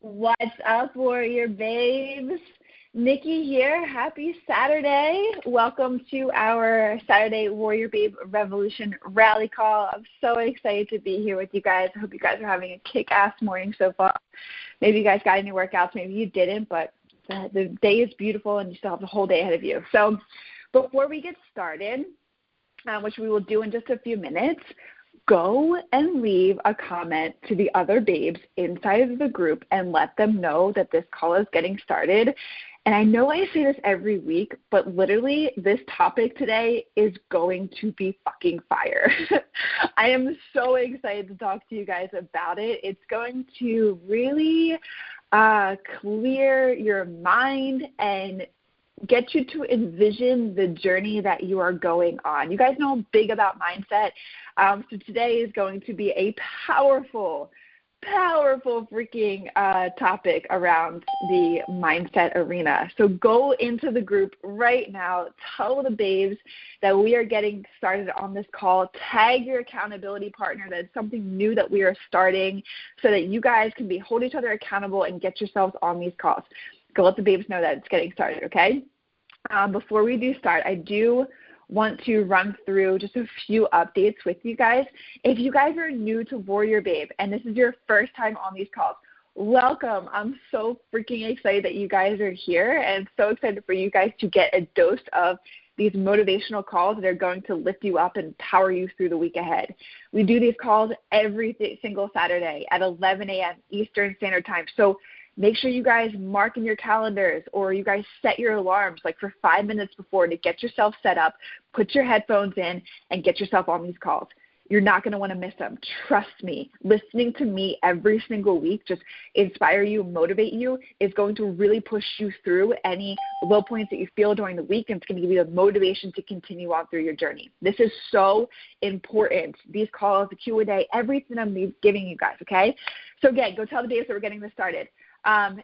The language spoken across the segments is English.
What's up, Warrior Babes? Nikki here. Happy Saturday. Welcome to our Saturday Warrior Babe Revolution Rally Call. I'm so excited to be here with you guys. I hope you guys are having a kick-ass morning so far. Maybe you guys got any workouts. Maybe you didn't, but the day is beautiful and you still have the whole day ahead of you. So before we get started, which we will do in just a few minutes, go and leave a comment to the other babes inside of the group and let them know that this call is getting started. And I know I say this every week, but literally this topic today is going to be fucking fire. I am so excited to talk to you guys about it. It's going to really clear your mind and get you to envision the journey that you are going on. You guys know I'm big about mindset. So today is going to be a powerful freaking topic around the mindset arena. So go into the group right now. Tell the babes that we are getting started on this call. Tag your accountability partner that it's something new that we are starting so that you guys can be hold each other accountable and get yourselves on these calls. Go let the babes know that it's getting started, okay? Before we do start, I do want to run through just a few updates with you guys. If you guys are new to WarriorBabe and this is your first time on these calls, welcome. I'm so freaking excited that you guys are here and so excited for you guys to get a dose of these motivational calls that are going to lift you up and power you through the week ahead. We do these calls every single Saturday at 11 a.m. Eastern Standard Time. So make sure you guys mark in your calendars or you guys set your alarms like for 5 minutes before to get yourself set up, put your headphones in, and get yourself on these calls. You're not going to want to miss them. Trust me. Listening to me every single week just inspire you, motivate you is going to really push you through any low points that you feel during the week, and it's going to give you the motivation to continue on through your journey. This is so important. These calls, the Q&A, everything I'm giving you guys, okay? So again, go tell the babes that we're getting this started.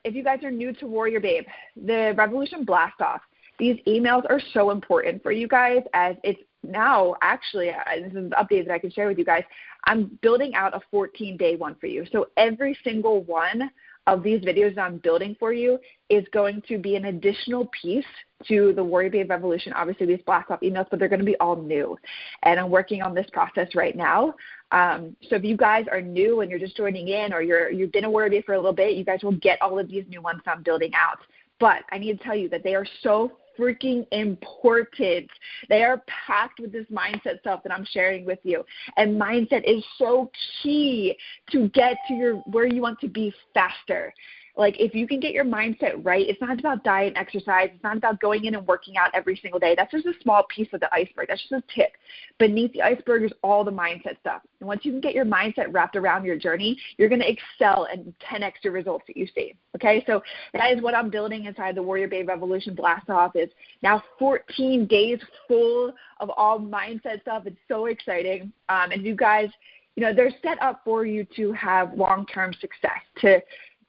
If you guys are new to WarriorBabe, the Revolution Blast-Off, these emails are so important for you guys as it's now actually, this is an update that I can share with you guys, I'm building out a 14-day one for you. So every single one of these videos that I'm building for you is going to be an additional piece to the WarriorBabe Revolution. Obviously, these Blast-Off emails, but they're going to be all new. And I'm working on this process right now. So if you guys are new and you're just joining in or you've been a WarriorBabe for a little bit, you guys will get all of these new ones I'm building out. But I need to tell you that they are so freaking important. They are packed with this mindset stuff that I'm sharing with you. And mindset is so key to get to where you want to be faster. Like if you can get your mindset right, it's not about diet and exercise. It's not about going in and working out every single day. That's just a small piece of the iceberg. That's just a tip. Beneath the iceberg is all the mindset stuff. And once you can get your mindset wrapped around your journey, you're going to excel and 10x the results that you see. Okay, so that is what I'm building inside the WarriorBabe Revolution Blast-Off. Is now 14 days full of all mindset stuff. It's so exciting. And you guys, they're set up for you to have long-term success, to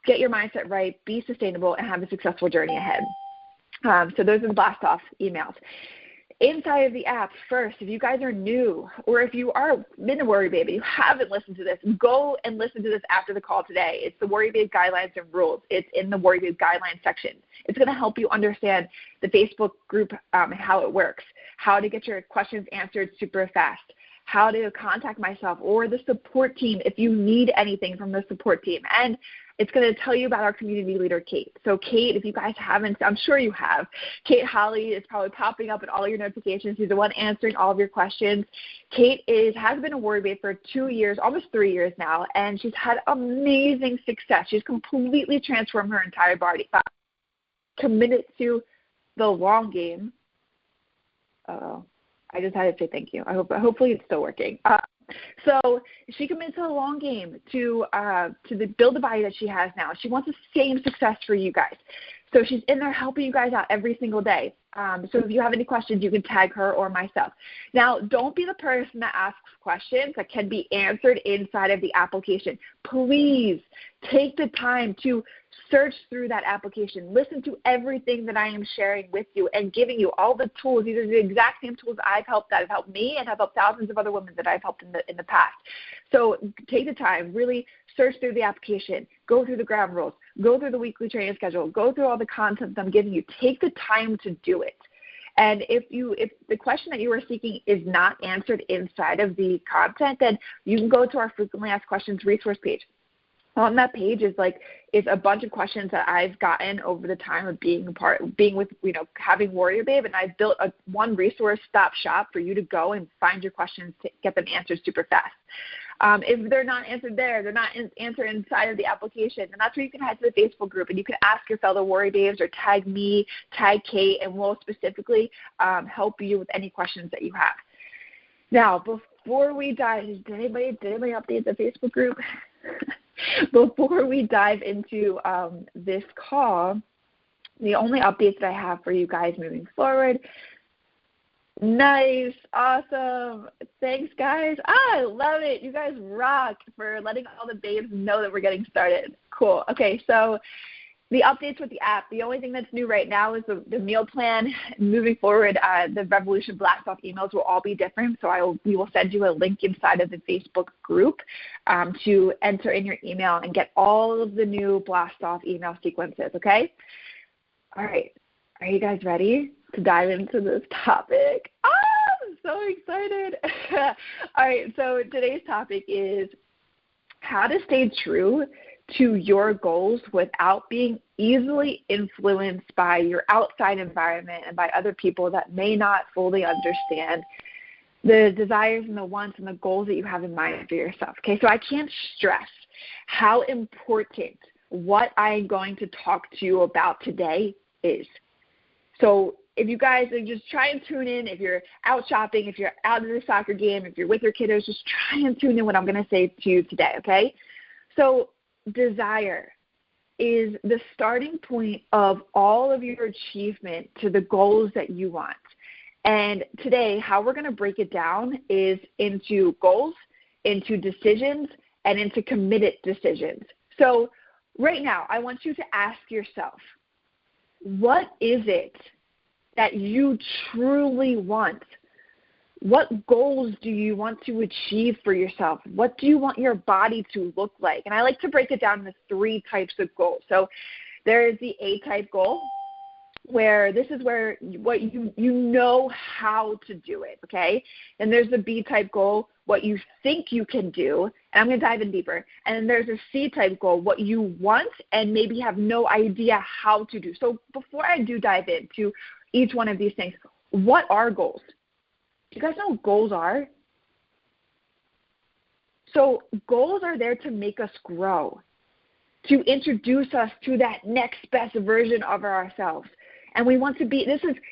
get your mindset right, be sustainable, and have a successful journey ahead. So those are the Blast-Off emails. Inside of the app, first, if you guys are new or if you are been a WarriorBabe and you haven't listened to this, go and listen to this after the call today. It's the WarriorBabe Guidelines and Rules. It's in the WarriorBabe Guidelines section. It's going to help you understand the Facebook group, how it works, how to get your questions answered super fast, how to contact myself or the support team if you need anything from the support team. And it's going to tell you about our community leader, Kate. So Kate, if you guys haven't, I'm sure you have, Kate Holly is probably popping up in all your notifications. She's the one answering all of your questions. Kate has been a WarriorBabe for 2 years, almost 3 years now, and she's had amazing success. She's completely transformed her entire body, committed to the long game. Uh-oh. I just had to say thank you. Hopefully it's still working. So she commits to the long game to build the body that she has now. She wants the same success for you guys. So she's in there helping you guys out every single day. So if you have any questions, you can tag her or myself. Now, don't be the person that asks questions that can be answered inside of the application. Please take the time to search through that application, listen to everything that I am sharing with you and giving you all the tools. These are the exact same tools that have helped me and have helped thousands of other women that I've helped in the past. So take the time, really search through the application, go through the ground rules, go through the weekly training schedule, go through all the content that I'm giving you. Take the time to do it. And if the question that you are seeking is not answered inside of the content, then you can go to our frequently asked questions resource page. On that page is a bunch of questions that I've gotten over the time of having WarriorBabe, and I've built one resource stop shop for you to go and find your questions to get them answered super fast. If they're not answered there, they're not answered inside of the application, and that's where you can head to the Facebook group, and you can ask your fellow WarriorBabes or tag me, tag Kate, and we'll specifically help you with any questions that you have. Now, before we dive, did anybody update the Facebook group? Before we dive into this call, the only updates that I have for you guys moving forward. Nice. Awesome. Thanks, guys. I love it. You guys rock for letting all the babes know that we're getting started. Cool. Okay, so the updates with the app, the only thing that's new right now is the meal plan. Moving forward, the Revolution Blast-Off emails will all be different, so we will send you a link inside of the Facebook group to enter in your email and get all of the new Blast-Off email sequences, okay? All right. Are you guys ready to dive into this topic? I'm so excited. All right, so today's topic is how to stay true to your goals without being easily influenced by your outside environment and by other people that may not fully understand the desires and the wants and the goals that you have in mind for yourself. Okay, so I can't stress how important what I'm going to talk to you about today is. So if you guys just try and tune in, if you're out shopping, if you're out at the soccer game, if you're with your kiddos, just try and tune in what I'm going to say to you today, okay? So desire is the starting point of all of your achievement to the goals that you want. And today, how we're going to break it down is into goals, into decisions, and into committed decisions. So right now, I want you to ask yourself, what is it that you truly want? What goals do you want to achieve for yourself? What do you want your body to look like? And I like to break it down into 3 types of goals. So there is the A-type goal, where this is where you know how to do it, okay? And there's the B-type goal, what you think you can do, and I'm going to dive in deeper. And then there's a C-type goal, what you want and maybe have no idea how to do. So before I do dive into each one of these things, what are goals? Do you guys know what goals are? So goals are there to make us grow, to introduce us to that next best version of ourselves. And we want to be,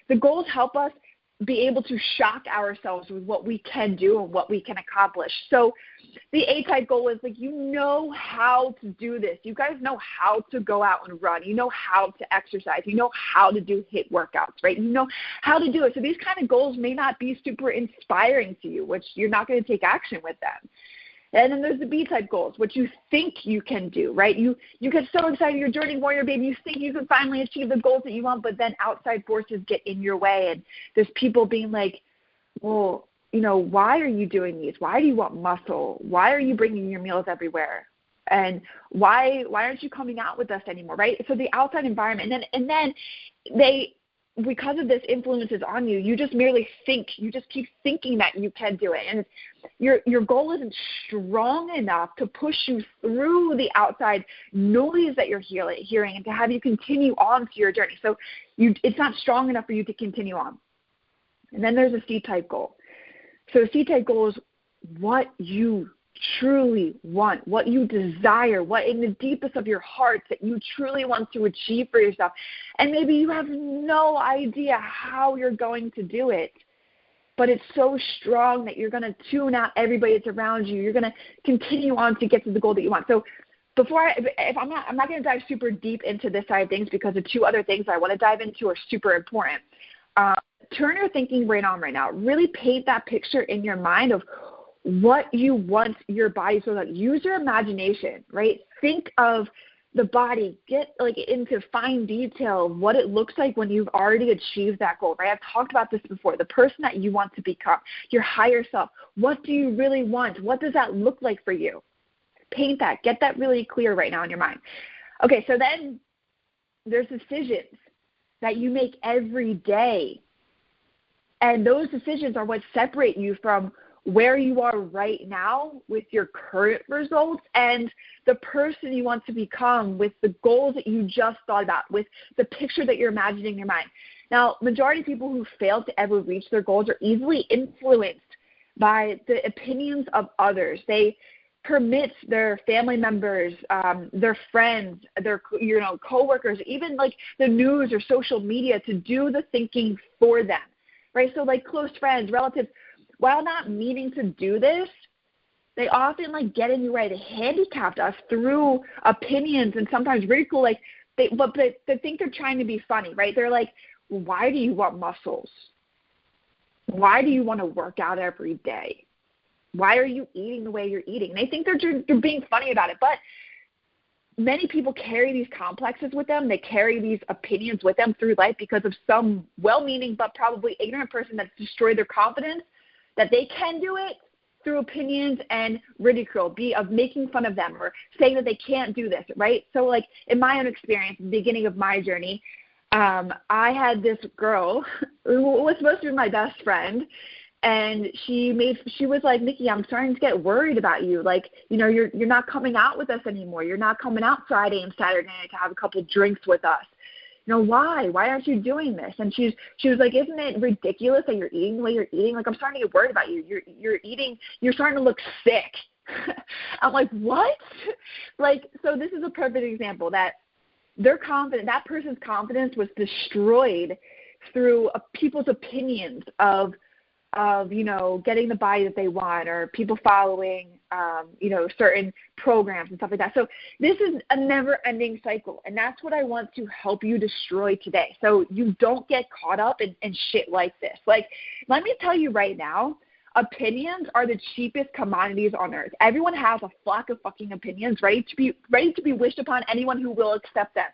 the goals help us be able to shock ourselves with what we can do and what we can accomplish. So the A-type goal is you know how to do this. You guys know how to go out and run. You know how to exercise. You know how to do HIIT workouts, right? You know how to do it. So these kind of goals may not be super inspiring to you, which you're not going to take action with them. And then there's the B-type goals, what you think you can do, right? You get so excited, you're joining WarriorBabe, you think you can finally achieve the goals that you want, but then outside forces get in your way, and there's people being like, well, why are you doing these? Why do you want muscle? Why are you bringing your meals everywhere? And why aren't you coming out with us anymore, right? So the outside environment, and then they, because of this influences on you, you just merely think, you just keep thinking that you can do it. And your goal isn't strong enough to push you through the outside noise that you're hearing and to have you continue on to your journey. So it's not strong enough for you to continue on. And then there's a C-type goal. So a C-type goal is what you truly want, what you desire, what in the deepest of your heart that you truly want to achieve for yourself. And maybe you have no idea how you're going to do it, but it's so strong that you're going to tune out everybody that's around you. You're going to continue on to get to the goal that you want. So I'm not going to dive super deep into this side of things because the 2 other things I want to dive into are super important. Turn your thinking brain on right now. Really paint that picture in your mind of what you want your body to look like. Use your imagination, right? Think of the body, get like into fine detail of what it looks like when you've already achieved that goal, right? I've talked about this before. The person that you want to become, your higher self. What do you really want? What does that look like for you? Paint that. Get that really clear right now in your mind. Okay, so then there's decisions that you make every day. And those decisions are what separate you from where you are right now with your current results and the person you want to become with the goals that you just thought about, with the picture that you're imagining in your mind. Now, majority of people who fail to ever reach their goals are easily influenced by the opinions of others. They permit their family members, their friends, their coworkers, even like the news or social media to do the thinking for them, right? So like close friends, relatives, while not meaning to do this, they often like get in your way to handicap us through opinions and sometimes ridicule. Like they think they're trying to be funny, right? They're like, why do you want muscles? Why do you want to work out every day? Why are you eating the way you're eating? And they think they're being funny about it, but many people carry these complexes with them. They carry these opinions with them through life because of some well-meaning but probably ignorant person that's destroyed their confidence that they can do it through opinions and ridicule, of making fun of them or saying that they can't do this, right? So like in my own experience, the beginning of my journey, I had this girl who was supposed to be my best friend, and she was like, Nikki, I'm starting to get worried about you. Like, you're not coming out with us anymore. You're not coming out Friday and Saturday night to have a couple drinks with us. Why? Why aren't you doing this? And she was like, isn't it ridiculous that you're eating the way you're eating? Like, I'm starting to get worried about you. You're starting to look sick. I'm like, what? Like, so this is a perfect example that that person's confidence was destroyed through people's opinions of getting the body that they want, or people following, certain programs and stuff like that. So this is a never-ending cycle, and that's what I want to help you destroy today, so you don't get caught up in shit like this. Like, let me tell you right now, opinions are the cheapest commodities on earth. Everyone has a flock of fucking opinions ready to be wished upon anyone who will accept them.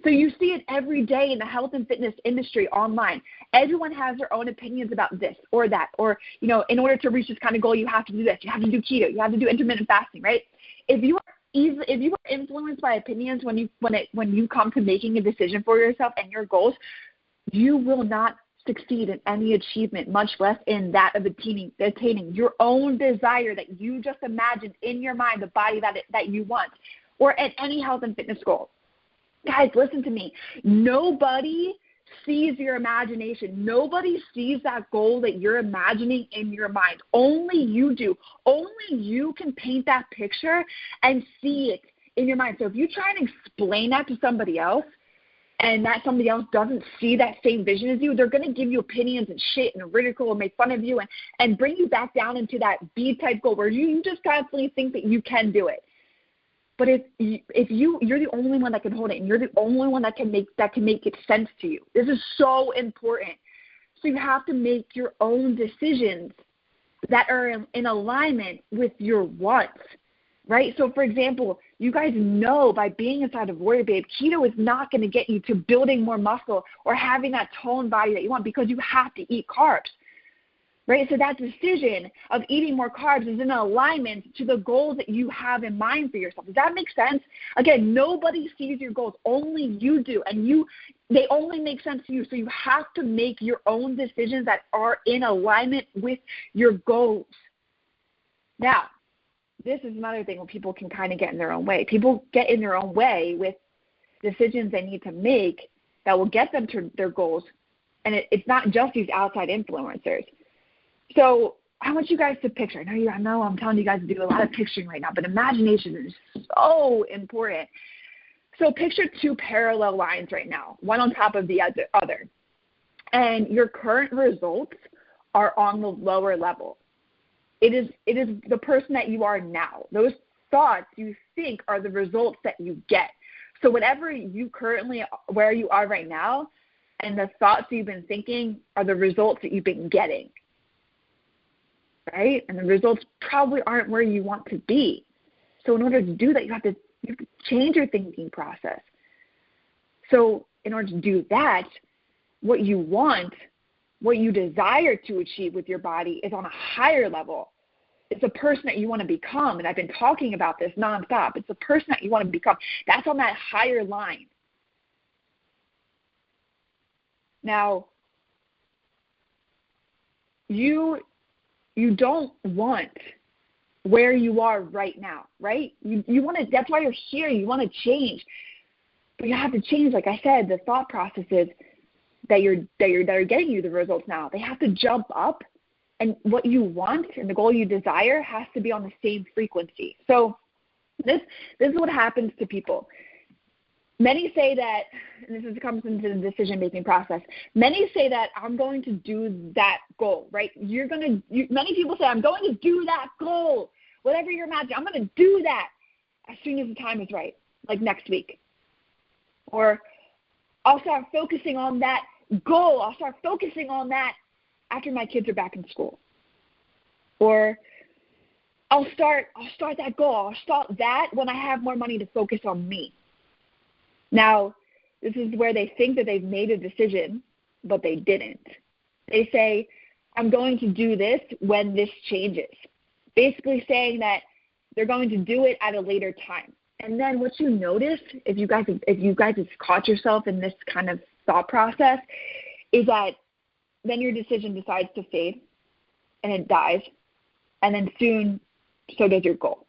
So you see it every day in the health and fitness industry online. Everyone has their own opinions about this or that, or, in order to reach this kind of goal, you have to do this. You have to do keto. You have to do intermittent fasting, right? If you are influenced by opinions when you come to making a decision for yourself and your goals, you will not succeed in any achievement, much less in that of attaining your own desire that you just imagined in your mind, the body that you want, or at any health and fitness goal. Guys, listen to me. Nobody sees your imagination. Nobody sees that goal that you're imagining in your mind. Only you do. Only you can paint that picture and see it in your mind. So if you try and explain that to somebody else, and that somebody else doesn't see that same vision as you, they're going to give you opinions and shit and ridicule and make fun of you and bring you back down into that B-type goal where you just constantly think that you can do it. But if you're the only one that can hold it, and you're the only one that can make it sense to you. This is so important. So you have to make your own decisions that are in alignment with your wants, right? So, for example, you guys know by being inside of WarriorBabe, keto is not going to get you to building more muscle or having that toned body that you want, because you have to eat carbs. Right? So that decision of eating more carbs is in alignment to the goals that you have in mind for yourself. Does that make sense? Again, nobody sees your goals. Only you do. And they only make sense to you. So you have to make your own decisions that are in alignment with your goals. Now, this is another thing where people can kind of get in their own way. People get in their own way with decisions they need to make that will get them to their goals. And it's not just these outside influencers. So I want you guys to picture. I know I'm telling you guys to do a lot of picturing right now, but imagination is so important. So picture two parallel lines right now, one on top of the other. And your current results are on the lower level. It is the person that you are now. Those thoughts you think are the results that you get. So whatever where you are right now, and the thoughts you've been thinking are the results that you've been getting. Right? And the results probably aren't where you want to be. So in order to do that, you have to You have to change your thinking process. So in order to do that, what you want, what you desire to achieve with your body is on a higher level. It's a person that you want to become, and I've been talking about this nonstop. It's the person that you want to become. That's on that higher line. Now, you don't want where you are right now, right? You want to. That's why you're here. You want to change, but you have to change. Like I said, the thought processes that are getting you the results now. They have to jump up, and what you want and the goal you desire has to be on the same frequency. So this is what happens to people. Many say that, and this comes into the decision-making process, many say that I'm going to do that goal, right? Many people say, I'm going to do that goal. Whatever you're imagining, I'm going to do that as soon as the time is right, like next week. Or I'll start focusing on that goal. I'll start focusing on that after my kids are back in school. Or I'll start that goal. I'll start that when I have more money to focus on me. Now, this is where they think that they've made a decision, but they didn't. They say, I'm going to do this when this changes. Basically saying that they're going to do it at a later time. And then what you notice, if you guys have caught yourself in this kind of thought process, is that then your decision decides to fade and it dies. And then soon, so does your goal.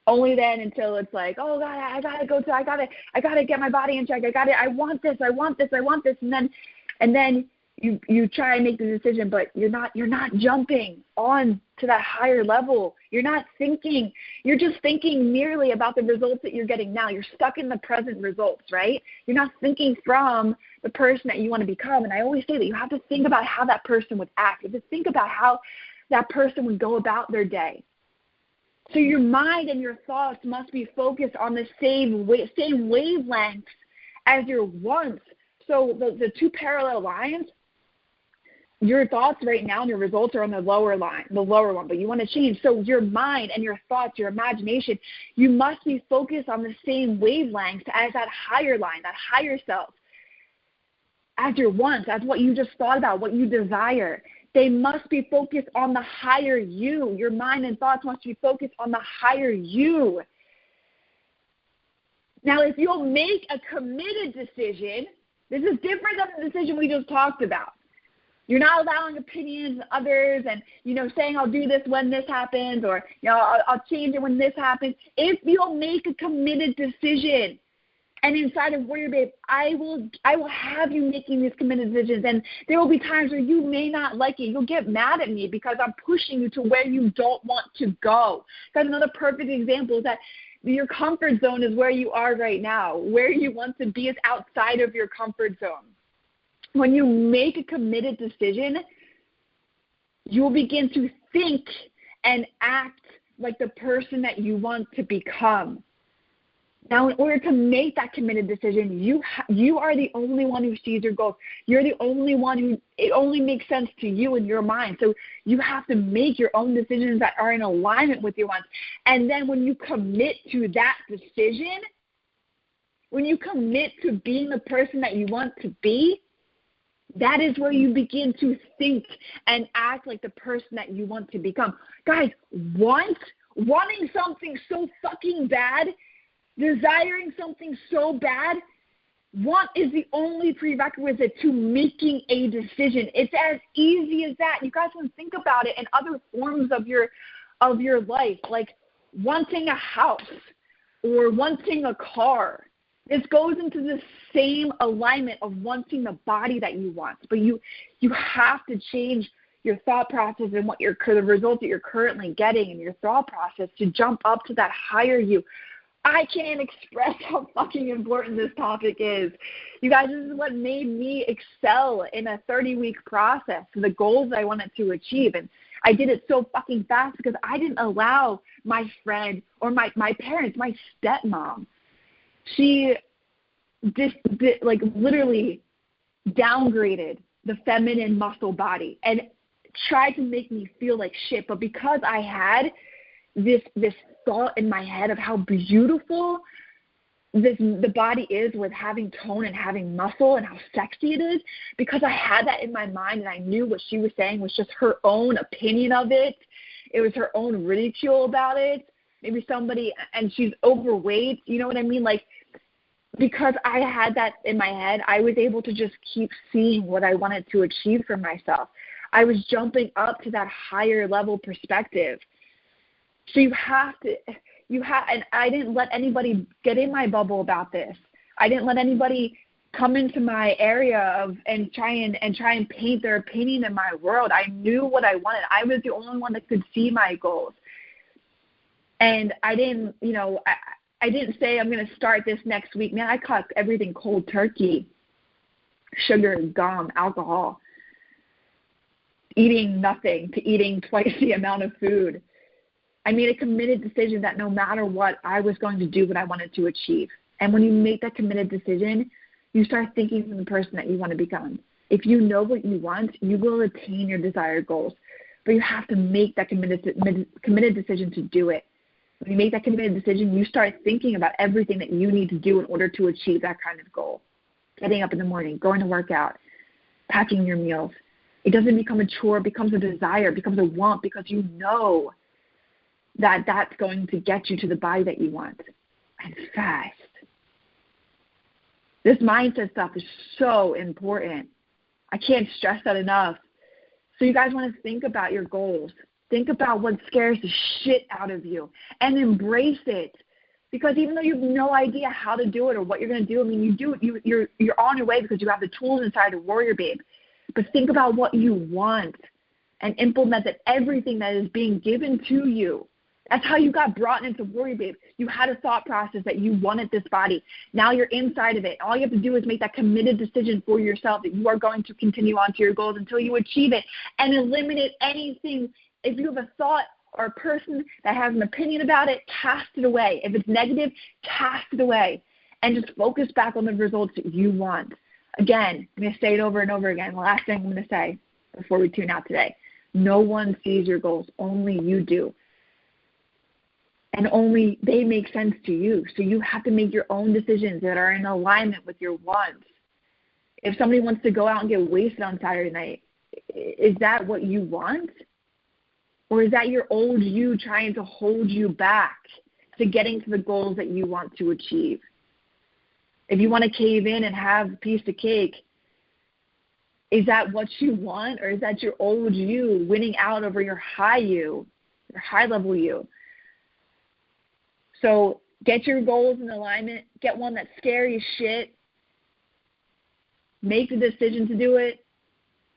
Only then until it's like, oh God, I gotta get my body in check. I want this. And then you try and make the decision, but you're not jumping on to that higher level. You're not thinking. You're just thinking merely about the results that you're getting now. You're stuck in the present results, right? You're not thinking from the person that you want to become. And I always say that you have to think about how that person would act. You have to think about how that person would go about their day. So your mind and your thoughts must be focused on the same wavelengths as your wants. So the two parallel lines, your thoughts right now and your results are on the lower one, but you want to change. So your mind and your thoughts, your imagination, you must be focused on the same wavelengths as that higher line, that higher self, as your wants, as what you just thought about, what you desire. They must be focused on the higher you. Your mind and thoughts must be focused on the higher you. Now, if you'll make a committed decision, this is different than the decision we just talked about. You're not allowing opinions of others and, saying I'll do this when this happens or, I'll change it when this happens. If you'll make a committed decision, and inside of WarriorBabe, I will have you making these committed decisions. And there will be times where you may not like it. You'll get mad at me because I'm pushing you to where you don't want to go. That's another perfect example is that your comfort zone is where you are right now. Where you want to be is outside of your comfort zone. When you make a committed decision, you will begin to think and act like the person that you want to become. Now, in order to make that committed decision, you are the only one who sees your goals. You're the only one who it only makes sense to you in your mind. So you have to make your own decisions that are in alignment with your wants. And then when you commit to that decision, when you commit to being the person that you want to be, that is where you begin to think and act like the person that you want to become. Guys, wanting something so fucking bad, desiring something so bad, want is the only prerequisite to making a decision. It's as easy as that. You guys can think about it in other forms of your life, like wanting a house or wanting a car. This goes into the same alignment of wanting the body that you want. But you have to change your thought process and the results that you're currently getting in your thought process to jump up to that higher you. I can't express how fucking important this topic is. You guys, this is what made me excel in a 30-week process for the goals I wanted to achieve. And I did it so fucking fast because I didn't allow my friend or my parents, my stepmom, she literally downgraded the feminine muscle body and tried to make me feel like shit. But because I had this thought in my head of how beautiful the body is with having tone and having muscle and how sexy it is, because I had that in my mind and I knew what she was saying was just her own opinion of it. It was her own ridicule about it. Maybe somebody, and she's overweight, you know what I mean? Like, because I had that in my head, I was able to just keep seeing what I wanted to achieve for myself. I was jumping up to that higher level perspective. So you have, and I didn't let anybody get in my bubble about this. I didn't let anybody come into my area and try and paint their opinion in my world. I knew what I wanted. I was the only one that could see my goals. And I didn't, I didn't say I'm going to start this next week. Man, I cut everything cold turkey, sugar, gum, alcohol, eating nothing to eating twice the amount of food. I made a committed decision that no matter what, I was going to do what I wanted to achieve. And when you make that committed decision, you start thinking from the person that you want to become. If you know what you want, you will attain your desired goals. But you have to make that committed decision to do it. When you make that committed decision, you start thinking about everything that you need to do in order to achieve that kind of goal. Getting up in the morning, going to work out, packing your meals. It doesn't become a chore, it becomes a desire, it becomes a want, because you know that that's going to get you to the body that you want. And fast. This mindset stuff is so important. I can't stress that enough. So you guys want to think about your goals. Think about what scares the shit out of you and embrace it. Because even though you have no idea how to do it or what you're going to do, I mean, you're on your way because you have the tools inside of WarriorBabe. But think about what you want and implement that everything that is being given to you. That's how you got brought into WarriorBabe. You had a thought process that you wanted this body. Now you're inside of it. All you have to do is make that committed decision for yourself that you are going to continue on to your goals until you achieve it, and eliminate anything. If you have a thought or a person that has an opinion about it, cast it away. If it's negative, cast it away, and just focus back on the results that you want. Again, I'm going to say it over and over again. The last thing I'm going to say before we tune out today. No one sees your goals. Only you do. And only they make sense to you. So you have to make your own decisions that are in alignment with your wants. If somebody wants to go out and get wasted on Saturday night, is that what you want? Or is that your old you trying to hold you back to getting to the goals that you want to achieve? If you want to cave in and have a piece of cake, is that what you want? Or is that your old you winning out over your high you, your high level you? So get your goals in alignment. Get one that's scary as shit. Make the decision to do it,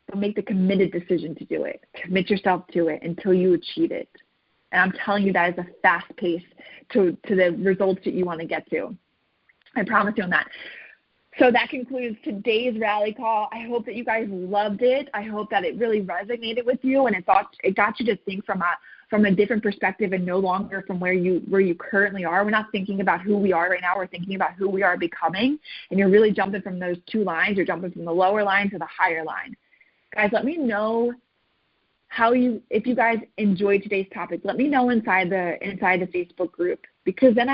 but make the committed decision to do it. Commit yourself to it until you achieve it. And I'm telling you, that is a fast pace to the results that you want to get to. I promise you on that. So that concludes today's rally call. I hope that you guys loved it. I hope that it really resonated with you and it got you to think from a different perspective and no longer from where you currently are. We're not thinking about who we are right now. We're thinking about who we are becoming. And you're really jumping from those two lines. You're jumping from the lower line to the higher line. Guys, let me know if you guys enjoyed today's topic. Let me know inside the Facebook group, because then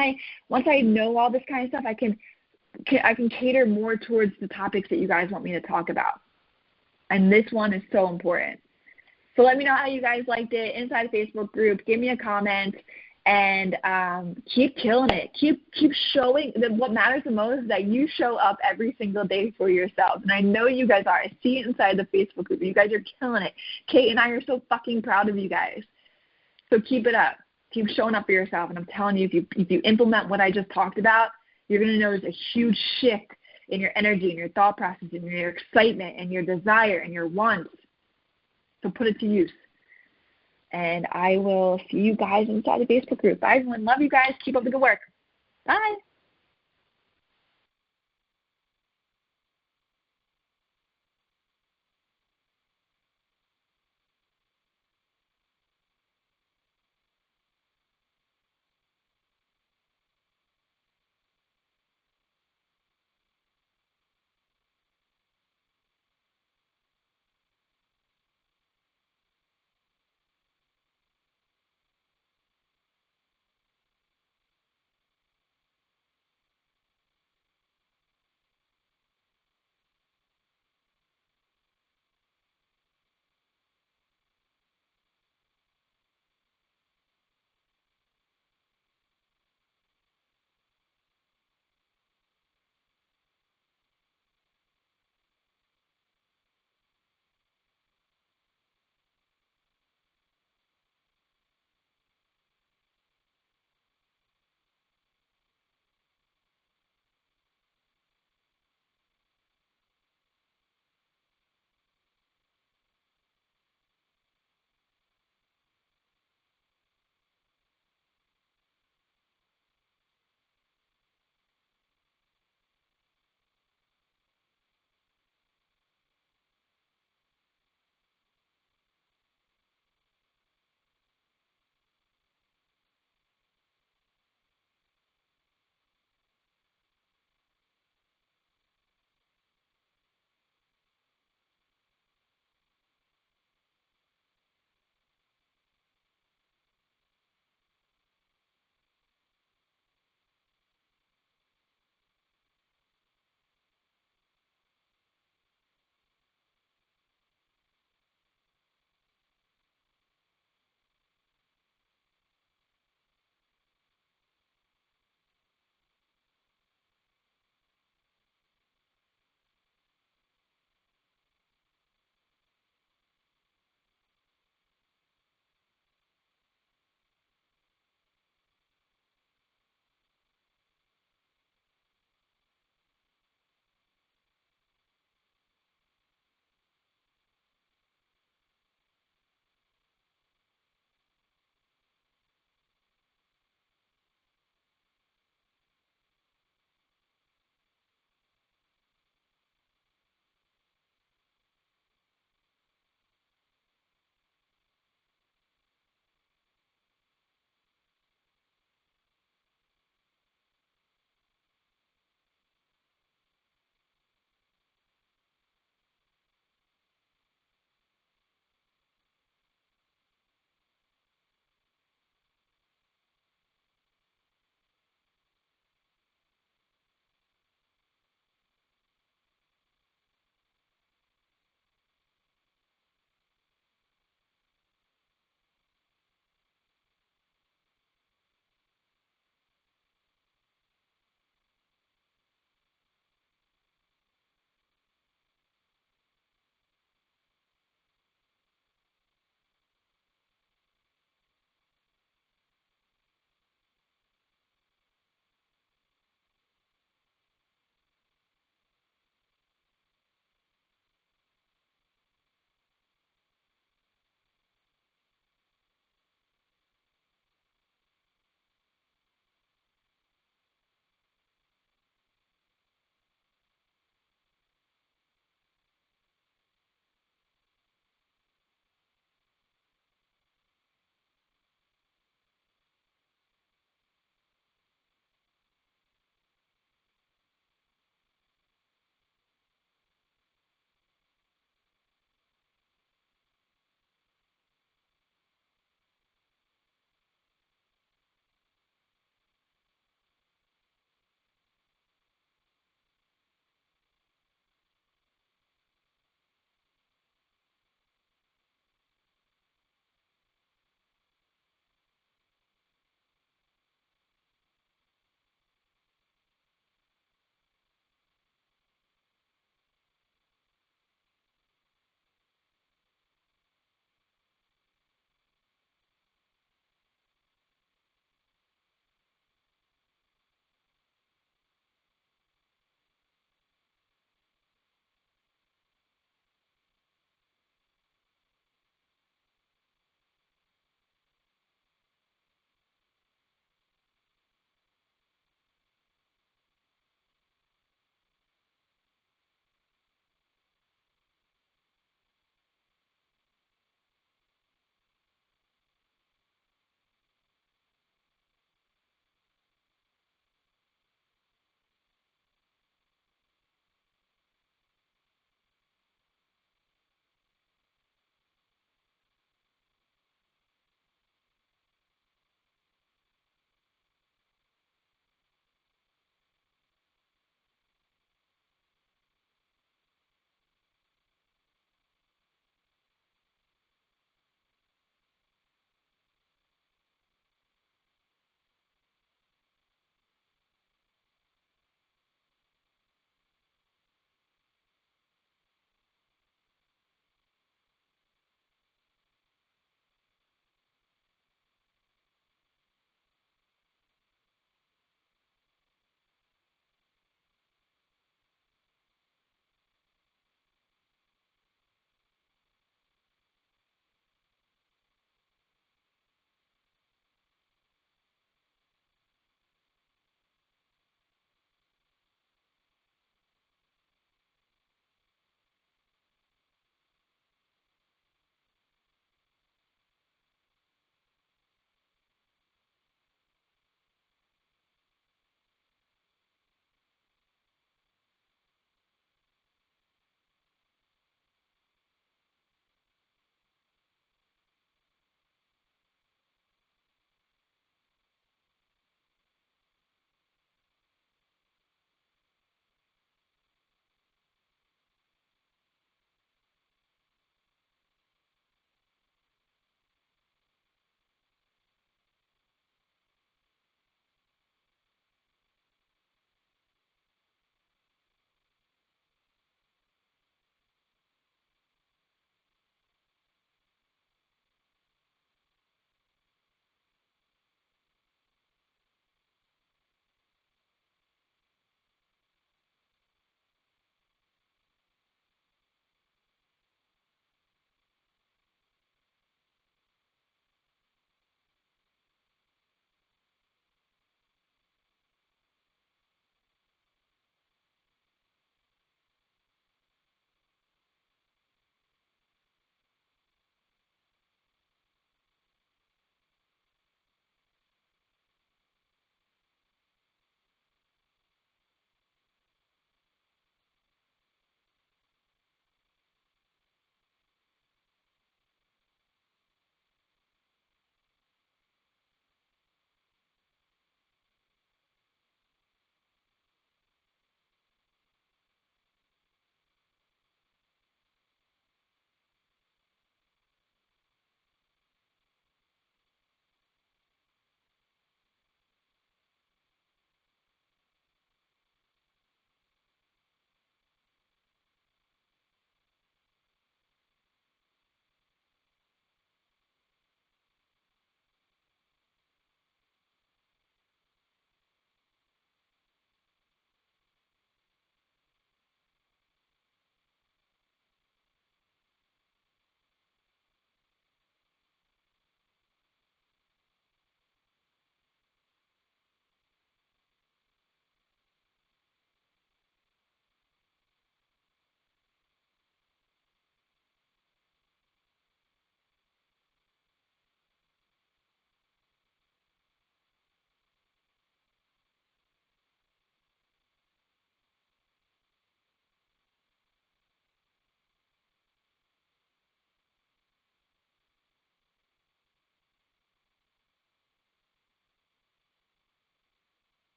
once I know all this kind of stuff, I can cater more towards the topics that you guys want me to talk about. And this one is so important. So let me know how you guys liked it inside the Facebook group. Give me a comment and keep killing it. Keep showing that what matters the most is that you show up every single day for yourself. And I know you guys are. I see it inside the Facebook group. You guys are killing it. Kate and I are so fucking proud of you guys. So keep it up. Keep showing up for yourself. And I'm telling you, if you implement what I just talked about, you're going to notice a huge shift in your energy and your thought process and your excitement and your desire and your wants. So put it to use. And I will see you guys inside the Facebook group. Bye, everyone. Love you guys. Keep up the good work. Bye.